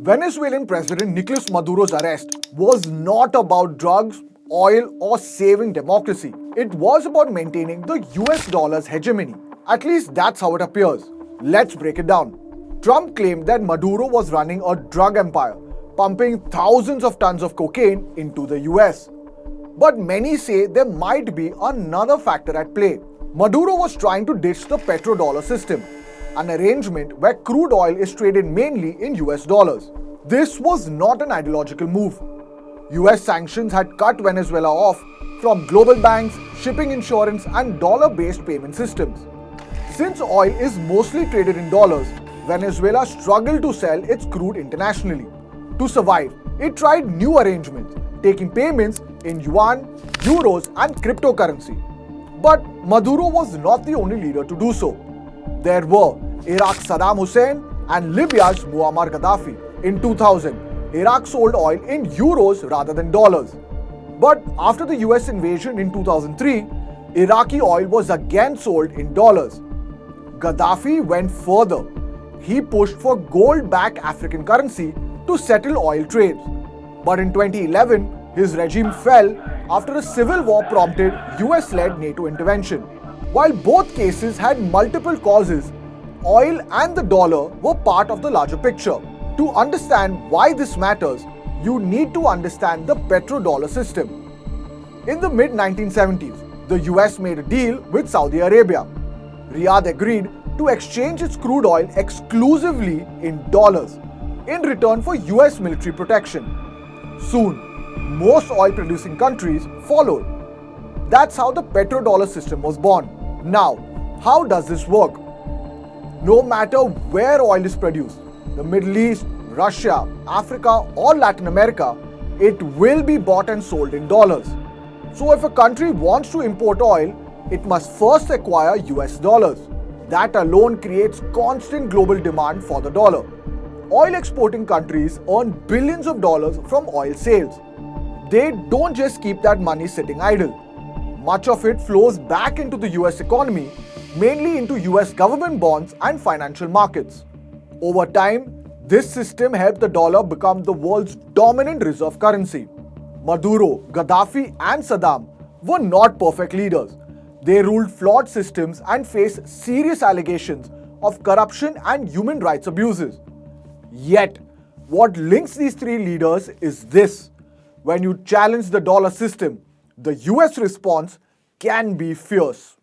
Venezuelan President Nicolás Maduro's arrest was not about drugs, oil, or saving democracy. It was about maintaining the US dollar's hegemony. At least that's how it appears. Let's break it down. Trump claimed that Maduro was running a drug empire, pumping thousands of tons of cocaine into the US. But many say there might be another factor at play. Maduro was trying to ditch the petrodollar system, an arrangement where crude oil is traded mainly in US dollars. This was not an ideological move. US sanctions had cut Venezuela off from global banks, shipping insurance, and dollar-based payment systems. Since oil is mostly traded in dollars, Venezuela struggled to sell its crude internationally. To survive, it tried new arrangements, taking payments in yuan, euros, and cryptocurrency. But Maduro was not the only leader to do so. There were Iraq's Saddam Hussein and Libya's Muammar Gaddafi. In 2000, Iraq sold oil in euros rather than dollars. But after the US invasion in 2003, Iraqi oil was again sold in dollars. Gaddafi went further. He pushed for gold-backed African currency to settle oil trades. But in 2011, his regime fell after a civil war prompted US-led NATO intervention. While both cases had multiple causes, oil and the dollar were part of the larger picture. To understand why this matters, you need to understand the petrodollar system. In the mid-1970s, the US made a deal with Saudi Arabia. Riyadh agreed to exchange its crude oil exclusively in dollars in return for US military protection. Soon, most oil-producing countries followed. That's how the petrodollar system was born. Now, how does this work? No matter where oil is produced, the Middle East, Russia, Africa, or Latin America, it will be bought and sold in dollars. So if a country wants to import oil, it must first acquire US dollars. That alone creates constant global demand for the dollar. Oil exporting countries earn billions of dollars from oil sales. They don't just keep that money sitting idle. Much of it flows back into the US economy, mainly into US government bonds and financial markets. Over time, this system helped the dollar become the world's dominant reserve currency. Maduro, Gaddafi, and Saddam were not perfect leaders. They ruled flawed systems and faced serious allegations of corruption and human rights abuses. Yet, what links these three leaders is this: when you challenge the dollar system, the US response can be fierce.